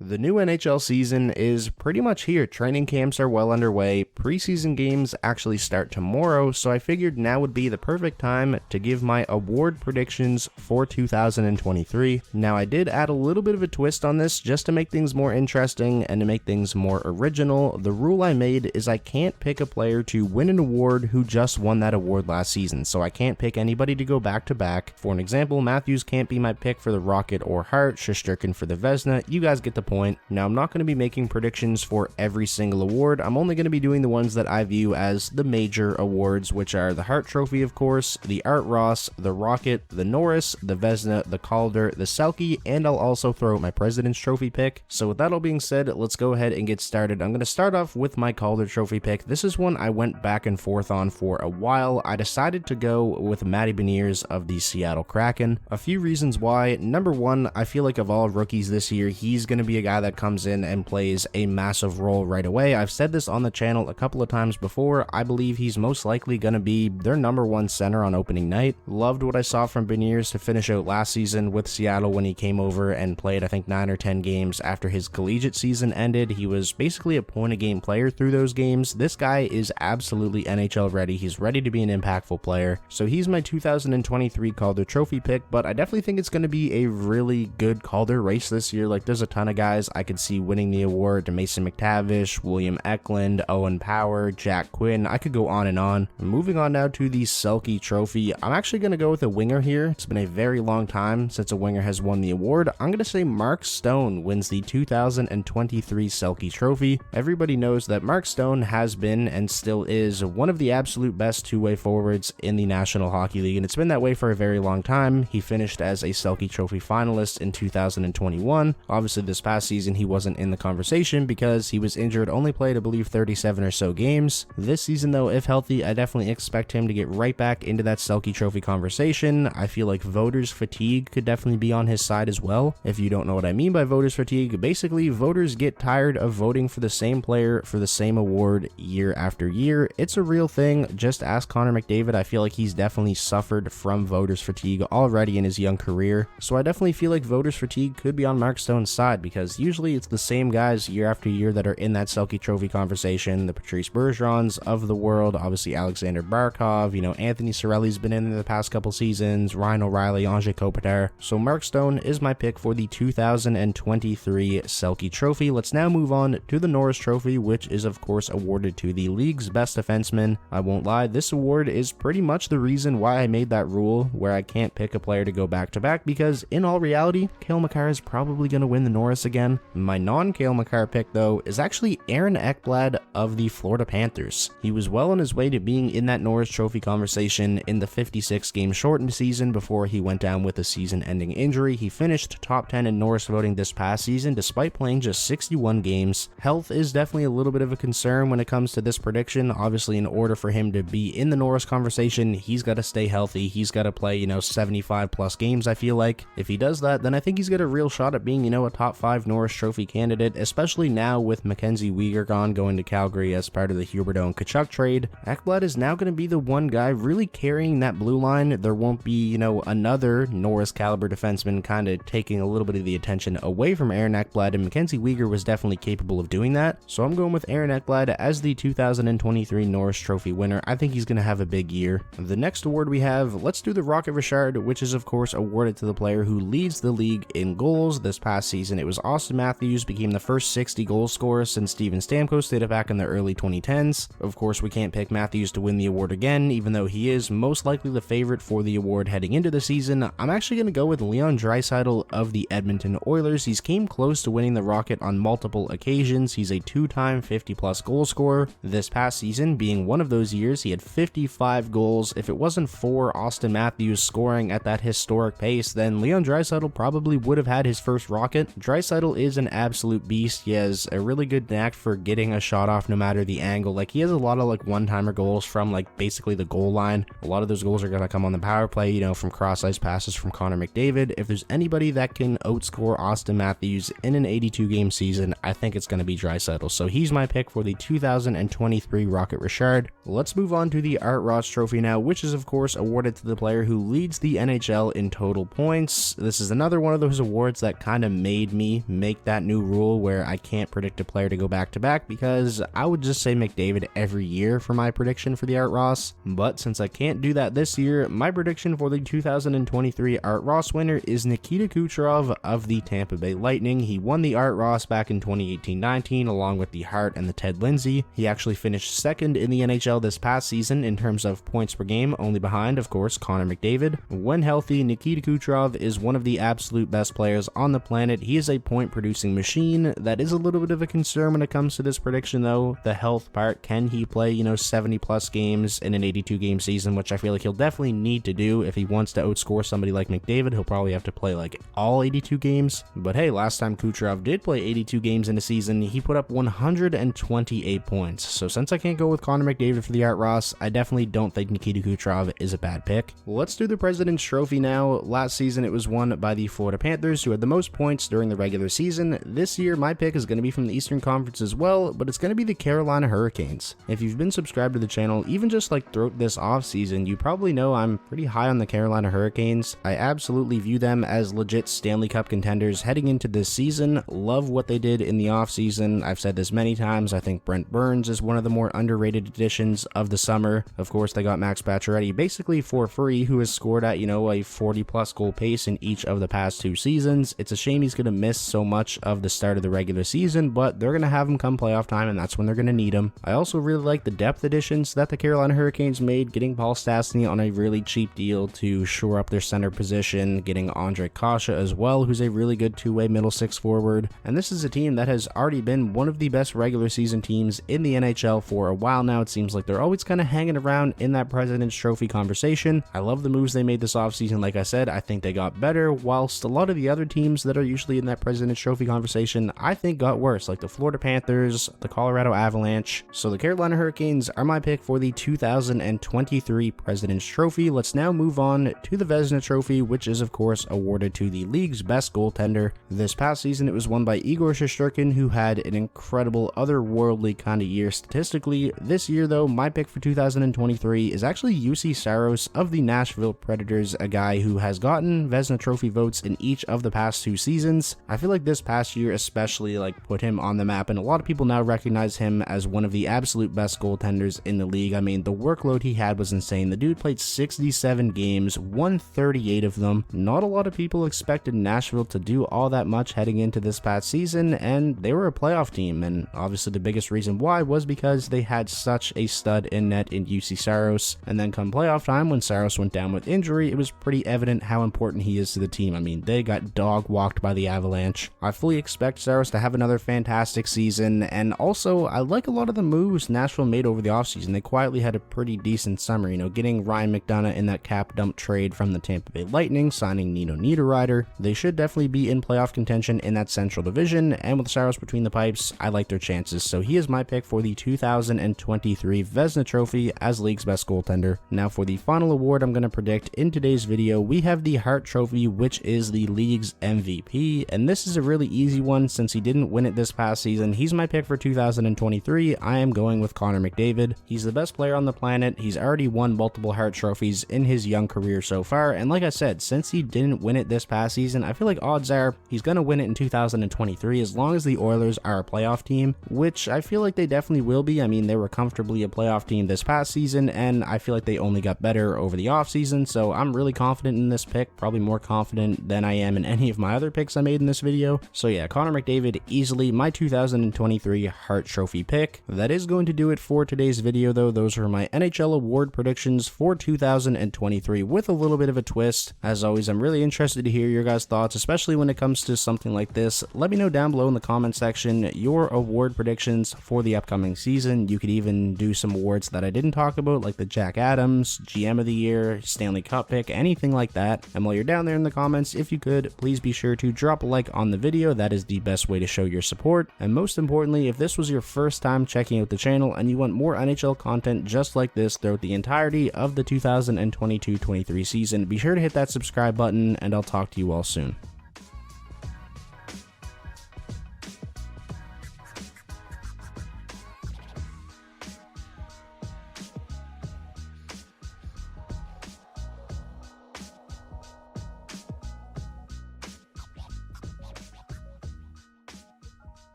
The new NHL season is pretty much here. Training camps are well underway. Preseason games actually start tomorrow, so I figured now would be the perfect time to give my award predictions for 2023. Now, I did add a little bit of a twist on this just to make things more interesting and to make things more original. The rule I made is I can't pick a player to win an award who just won that award last season, so I can't pick anybody to go back to back. For an example, Matthews can't be my pick for the Rocket or Hart, Shesterkin for the Vezina. You guys get the point. Now, I'm not going to be making predictions for every single award. I'm only going to be doing the ones that I view as the major awards, which are the Hart Trophy, of course, the Art Ross, the Rocket, the Norris, the Vezina, the Calder, the Selke, and I'll also throw out my President's Trophy pick. So with that all being said, let's go ahead and get started. I'm going to start off with my Calder Trophy pick. This is one I went back and forth on for a while. I decided to go with Matty Beniers of the Seattle Kraken. A few reasons why. Number one, I feel like of all rookies this year, he's going to be a guy that comes in and plays a massive role right away. I've said this on the channel a couple of times before. I believe he's most likely going to be their number one center on opening night. Loved what I saw from Beniers to finish out last season with Seattle when he came over and played, I think, 9 or 10 games after his collegiate season ended. He was basically a point-a-game player through those games. This guy is absolutely NHL ready. He's ready to be an impactful player. So he's my 2023 Calder Trophy pick, but I definitely think it's going to be a really good Calder race this year. Like, there's a ton of guys I could see winning the award. Mason McTavish, William Eklund, Owen Power, Jack Quinn. I could go on and on. Moving on now to the Selke Trophy. I'm actually going to go with a winger here. It's been a very long time since a winger has won the award. I'm going to say Mark Stone wins the 2023 Selke Trophy. Everybody knows that Mark Stone has been and still is one of the absolute best two-way forwards in the National Hockey League, and it's been that way for a very long time. He finished as a Selke Trophy finalist in 2021. Obviously, this past season he wasn't in the conversation because he was injured, only played I believe 37 or so games. This season though, if healthy, I definitely expect him to get right back into that Selke Trophy conversation. I feel like voters fatigue could definitely be on his side as well. If you don't know what I mean by voters fatigue, basically voters get tired of voting for the same player for the same award year after year. It's a real thing. Just ask Connor McDavid. I feel like he's definitely suffered from voters fatigue already in his young career. So I definitely feel like voters fatigue could be on Mark Stone's side because usually it's the same guys year after year that are in that Selke Trophy conversation. The Patrice Bergerons of the world, obviously Alexander Barkov, Anthony Cirelli's been in the past couple seasons, Ryan O'Reilly, Anze Kopitar. So Mark Stone is my pick for the 2023 Selke Trophy. Let's now move on to the Norris Trophy, which is of course awarded to the league's best defenseman. I won't lie, this award is pretty much the reason why I made that rule where I can't pick a player to go back to back, because in all reality, Cale Makar is probably going to win the Norris again. My non-Cale Makar pick though is actually Aaron Ekblad of the Florida Panthers. He was well on his way to being in that Norris Trophy conversation in the 56-game shortened season before he went down with a season-ending injury. He finished top 10 in Norris voting this past season despite playing just 61 games. Health is definitely a little bit of a concern when it comes to this prediction. Obviously, in order for him to be in the Norris conversation, he's got to stay healthy. He's got to play, 75 plus games, I feel like. If he does that, then I think he's got a real shot at being, a top 5 Norris Trophy candidate, especially now with Mackenzie Weegar going to Calgary as part of the Huberdeau and Tkachuk trade. Ekblad is now going to be the one guy really carrying that blue line. There won't be, another Norris caliber defenseman kind of taking a little bit of the attention away from Aaron Ekblad, and Mackenzie Weegar was definitely capable of doing that. So I'm going with Aaron Ekblad as the 2023 Norris Trophy winner. I think he's going to have a big year. The next award we have, let's do the Rocket Richard, which is of course awarded to the player who leads the league in goals. This past season, it was Austin Matthews, became the first 60 goal scorer since Steven Stamkos did it back in the early 2010s. Of course, we can't pick Matthews to win the award again, even though he is most likely the favorite for the award heading into the season. I'm actually going to go with Leon Draisaitl of the Edmonton Oilers. He's came close to winning the Rocket on multiple occasions. He's a two-time 50-plus goal scorer. This past season being one of those years, he had 55 goals. If it wasn't for Austin Matthews scoring at that historic pace, then Leon Draisaitl probably would have had his first Rocket. Draisaitl is an absolute beast. He has a really good knack for getting a shot off no matter the angle. Like, he has a lot of one-timer goals from basically the goal line. A lot of those goals are going to come on the power play, from cross-ice passes from Connor McDavid. If there's anybody that can outscore Austin Matthews in an 82-game season, I think it's going to be Draisaitl. So he's my pick for the 2023 Rocket Richard. Let's move on to the Art Ross Trophy now, which is of course awarded to the player who leads the NHL in total points. This is another one of those awards that kind of made me make that new rule where I can't predict a player to go back to back, because I would just say McDavid every year for my prediction for the Art Ross. But since I can't do that this year, my prediction for the 2023 Art Ross winner is Nikita Kucherov of the Tampa Bay Lightning. He won the Art Ross back in 2018-19 along with the Hart and the Ted Lindsay. He actually finished second in the NHL this past season in terms of points per game, only behind, of course, Connor McDavid. When healthy, Nikita Kucherov is one of the absolute best players on the planet. He is a point-producing machine. That is a little bit of a concern when it comes to this prediction, though. The health part, can he play, 70-plus games in an 82-game season, which I feel like he'll definitely need to do if he wants to outscore somebody like McDavid. He'll probably have to play, like, all 82 games. But hey, last time Kucherov did play 82 games in a season, he put up 128 points. So since I can't go with Connor McDavid for the Art Ross, I definitely don't think Nikita Kucherov is a bad pick. Let's do the President's Trophy now. Last season it was won by the Florida Panthers, who had the most points during the regular season. This year my pick is going to be from the Eastern Conference as well, but it's going to be the Carolina Hurricanes. If you've been subscribed to the channel, even just like throughout this offseason, you probably know I'm pretty high on the Carolina Hurricanes. I absolutely view them as legit Stanley Cup contenders heading into this season. Love what they did in the offseason. I've said this many times. I think Brent Burns is one of the more underrated additions of the summer. Of course, they got Max Pacioretty basically for free, who has scored at, a 40-plus goal pace in each of the past 2 seasons. It's a shame he's going to miss so much of the start of the regular season, but they're going to have him come playoff time, and that's when they're going to need him. I also really like the depth additions that the Carolina Hurricanes made, getting Paul Stastny on a really cheap deal to shore up their center position, getting Andre Kasha as well, who's a really good two-way middle six forward. And this is a team that has already been one of the best regular season teams in the NHL for a while now. It seems like they're always kind of hanging around in that President's Trophy conversation. I love the moves they made this offseason. Like I said, I think they got better, whilst a lot of the other teams that are usually in that President's Trophy conversation, I think got worse, like the Florida Panthers, the Colorado Avalanche. So the Carolina Hurricanes are my pick for the 2023 President's Trophy. Let's now move on to the Vezina Trophy, which is of course awarded to the league's best goaltender. This past season it was won by Igor Shesterkin, who had an incredible otherworldly kind of year statistically. This year though, my pick for 2023 is actually UC Saros of the Nashville Predators, a guy who has gotten Vezina Trophy votes in each of the past 2 seasons. I feel like this past year especially put him on the map, and a lot of people now recognize him as one of the absolute best goaltenders in the league. I mean, the workload he had was insane. The dude played 67 games, won 38 of them. Not a lot of people expected Nashville to do all that much heading into this past season, and they were a playoff team, and obviously the biggest reason why was because they had such a stud in net in UC Saros. And then come playoff time, when Saros went down with injury, it was pretty evident how important he is to the team. I mean, they got dog walked by the Avalanche. I fully expect Saros to have another fantastic season, and also I like a lot of the moves Nashville made over the offseason. They quietly had a pretty decent summer, getting Ryan McDonough in that cap dump trade from the Tampa Bay Lightning, signing Nino Niederreiter. They should definitely be in playoff contention in that Central Division, and with Saros between the pipes, I like their chances. So he is my pick for the 2023 Vezina Trophy as league's best goaltender. Now for the final award I'm going to predict in today's video, we have the Hart Trophy, which is the league's MVP, and this is a really easy one since he didn't win it this past season. He's my pick for 2023. I am going with Connor McDavid. He's the best player on the planet. He's already won multiple Hart Trophies in his young career so far, and like I said, since he didn't win it this past season, I feel like odds are he's going to win it in 2023 as long as the Oilers are a playoff team, which I feel like they definitely will be. I mean, they were comfortably a playoff team this past season, and I feel like they only got better over the offseason, so I'm really confident in this pick, probably more confident than I am in any of my other picks I made in this video. So yeah, Connor McDavid, easily my 2023 Hart Trophy pick. That is going to do it for today's video though. Those are my NHL award predictions for 2023 with a little bit of a twist. As always, I'm really interested to hear your guys' thoughts, especially when it comes to something like this. Let me know down below in the comment section your award predictions for the upcoming season. You could even do some awards that I didn't talk about, like the Jack Adams, GM of the Year, Stanley Cup pick, anything like that. And while you're down there in the comments, if you could, please be sure to drop a like on the video. That is the best way to show your support. And most importantly, if this was your first time checking out the channel and you want more NHL content just like this throughout the entirety of the 2022-23 season, be sure to hit that subscribe button, and I'll talk to you all soon.